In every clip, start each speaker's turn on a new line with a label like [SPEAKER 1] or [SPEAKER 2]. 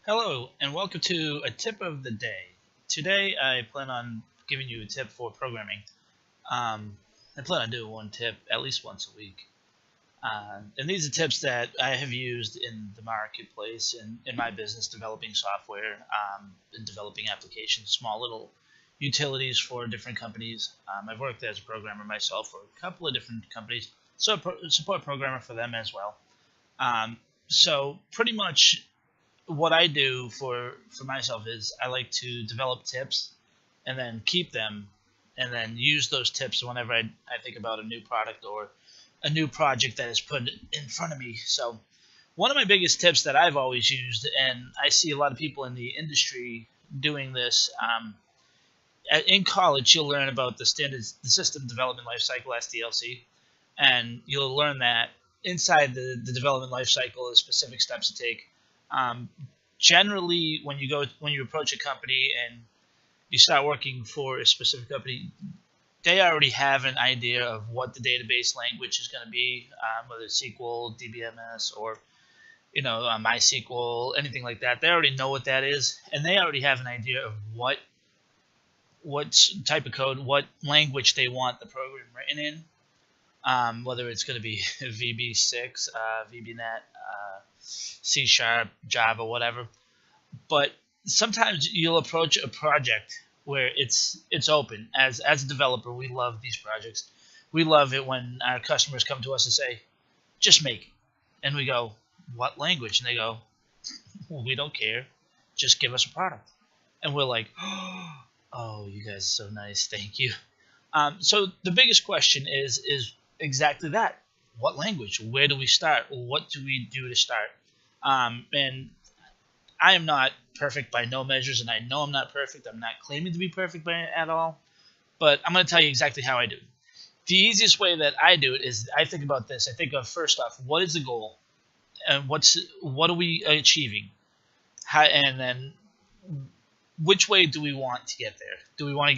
[SPEAKER 1] Hello, and welcome to a tip of the day. Today, I plan on giving you a tip for programming. I plan on doing one tip at least once a week. And these are tips that I have used in the marketplace and in my business developing software and developing applications, small little utilities for different companies. I've worked as a programmer myself for a couple of different companies, so support programmer for them as well. So pretty much what I do for myself is I like to develop tips and then keep them and then use those tips whenever I think about a new product or a new project that is put in front of me. So one of my biggest tips that I've always used, and I see a lot of people in the industry doing this. In college, you'll learn about the System Development Lifecycle (SDLC), and you'll learn that inside the development lifecycle, is specific steps to take. Um, Generally, when you approach a company and you start working for a specific company, they already have an idea of what the database language is going to be, whether it's SQL, DBMS, or MySQL, anything like that. They already know what that is, and they already have an idea of what type of code, what language they want the program written in, whether it's going to be VB6, VBNet, C Sharp, Java, whatever. But sometimes you'll approach a project where it's open. As a developer, we love these projects. We love it when our customers come to us and say, "Just make it," and we go, "What language?" And they go, "Well, we don't care. Just give us a product." And we're like, "Oh, you guys are so nice. Thank you." So the biggest question is exactly that. What language? Where do we start? What do we do to start? And I am not perfect by no measures, and I know I'm not perfect. I'm not claiming to be perfect at all, but I'm going to tell you exactly how I do it. The easiest way that I do it is I think about this. I think of, first off, what is the goal, and what are we achieving, and then which way do we want to get there? Do we want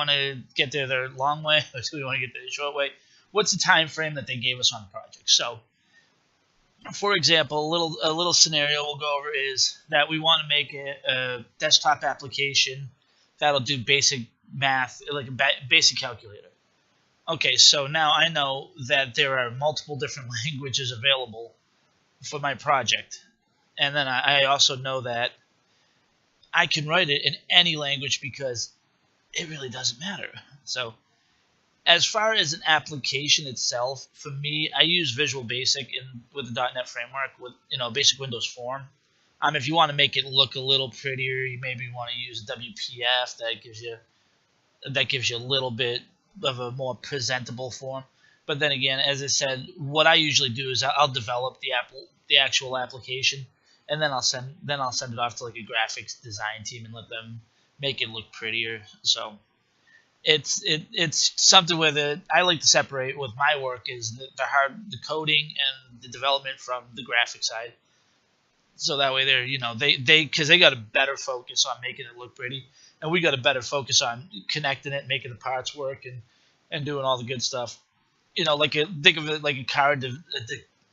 [SPEAKER 1] to get there the long way, or do we want to get there the short way? What's the time frame that they gave us on the project? So, for example, a little scenario we'll go over is that we want to make a desktop application that'll do basic math, like a basic calculator. Okay, so now I know that there are multiple different languages available for my project, and then I also know that I can write it in any language because it really doesn't matter. So as far as an application itself, for me, I use Visual Basic with the .NET framework with basic Windows form. If you want to make it look a little prettier, you maybe want to use WPF. That gives you a little bit of a more presentable form. But then again, as I said, what I usually do is I'll develop the actual application, and then I'll send it off to like a graphics design team and let them make it look prettier. So it's something where I like to separate with my work is the coding and the development from the graphic side. So that way because they got a better focus on making it look pretty, and we got a better focus on connecting it, making the parts work, and doing all the good stuff. Think of it like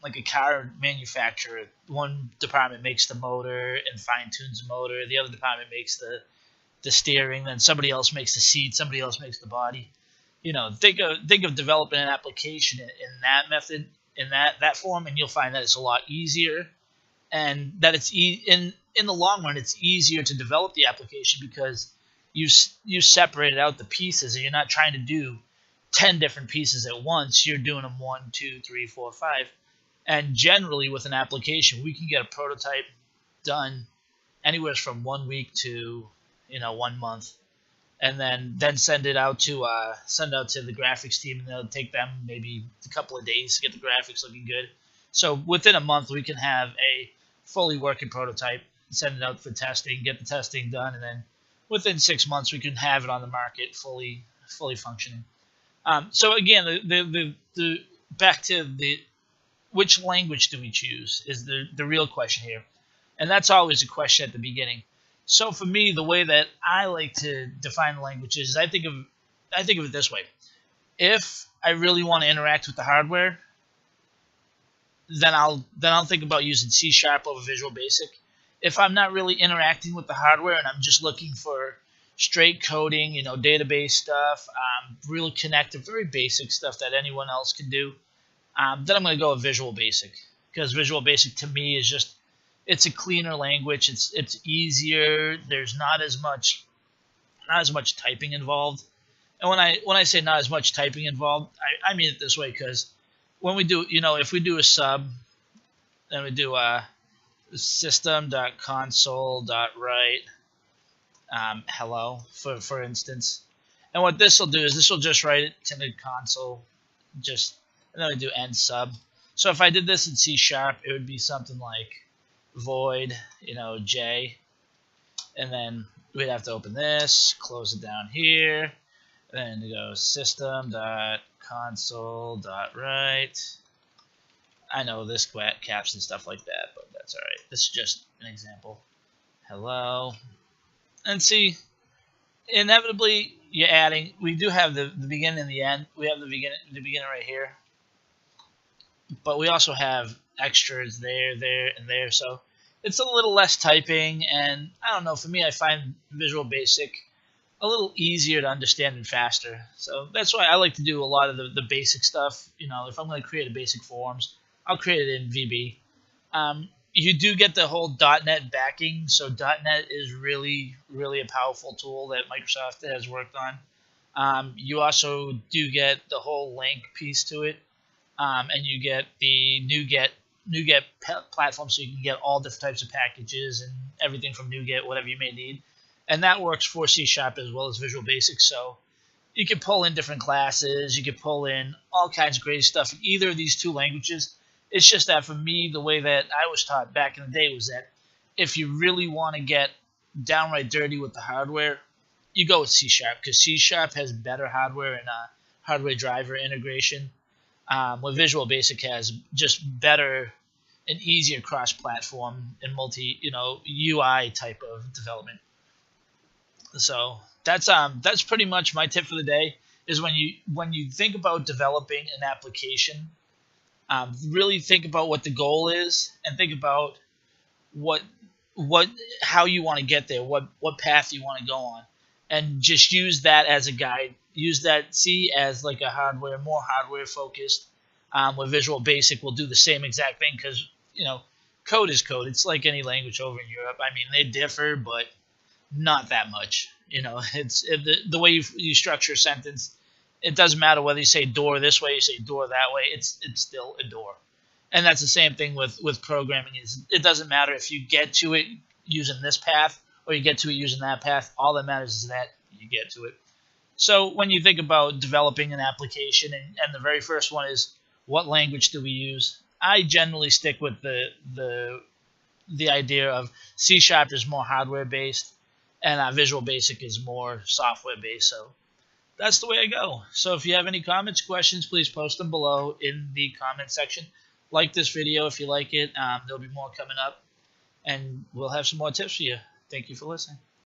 [SPEAKER 1] like a car manufacturer. One department makes the motor and fine tunes the motor. The other department makes the steering, then somebody else makes the seat, somebody else makes the body. Think of developing an application in that method, in that form, and you'll find that it's a lot easier, and that in the long run it's easier to develop the application because you separated out the pieces, and you're not trying to do 10 different pieces at once. You're doing them 1, 2, 3, 4, 5, and generally with an application we can get a prototype done anywhere from 1 week to 1 month, and then send it out to the graphics team, and they'll take them maybe a couple of days to get the graphics looking good. So within a month we can have a fully working prototype, send it out for testing, get the testing done, and then within 6 months we can have it on the market fully functioning. So again, the back to the which language do we choose is the real question here, and that's always a question at the beginning. So for me, the way that I like to define languages is I think of it this way: if I really want to interact with the hardware, then I'll think about using C# over Visual Basic. If I'm not really interacting with the hardware and I'm just looking for straight coding, database stuff, real connective, very basic stuff that anyone else can do, then I'm going to go with Visual Basic, because Visual Basic to me is just, it's a cleaner language. It's easier. There's not as much typing involved. And when I say not as much typing involved, I mean it this way, because when we do, if we do a sub, then we do system.console.write hello, for instance. And what this will do is this will just write it to the console, and then we do end sub. So if I did this in C#, it would be something like void, J, and then we'd have to open this, close it down here, and then go system.console.write. I know this caps and stuff like that, but that's all right. This is just an example. Hello. And see, inevitably, you're adding. We do have the beginning and the end. We have the beginning right here. But we also have extras there, and there. So it's a little less typing. And I don't know, for me, I find Visual Basic a little easier to understand and faster. So that's why I like to do a lot of the basic stuff. If I'm going to create a basic forms, I'll create it in VB. You do get the whole .NET backing, so .NET is really, really a powerful tool that Microsoft has worked on. You also do get the whole LANC piece to it, and you get the NuGet platform, so you can get all different types of packages and everything from NuGet, whatever you may need. And that works for C# as well as Visual Basic, so you can pull in different classes, you can pull in all kinds of great stuff in either of these two languages. It's just that for me, the way that I was taught back in the day was that if you really want to get downright dirty with the hardware, you go with C#, because C# has better hardware and hardware driver integration. Where Visual Basic has just better and easier cross-platform and UI type of development. So that's pretty much my tip for the day. Is when you think about developing an application, really think about what the goal is, and think about how you want to get there, what path you want to go on, and just use that as a guide. Use that C as like a more hardware focused. Where Visual Basic will do the same exact thing, because code is code. It's like any language over in Europe. I mean, they differ, but not that much. It's the way you structure a sentence. It doesn't matter whether you say door this way, you say door that way. It's still a door. And that's the same thing with programming. It doesn't matter if you get to it using this path or you get to it using that path. All that matters is that you get to it. So when you think about developing an application, and the very first one is, what language do we use? I generally stick with the idea of C# is more hardware based, and Visual Basic is more software based. So that's the way I go. So if you have any comments, questions, please post them below in the comment section. Like this video if you like it. There'll be more coming up, and we'll have some more tips for you. Thank you for listening.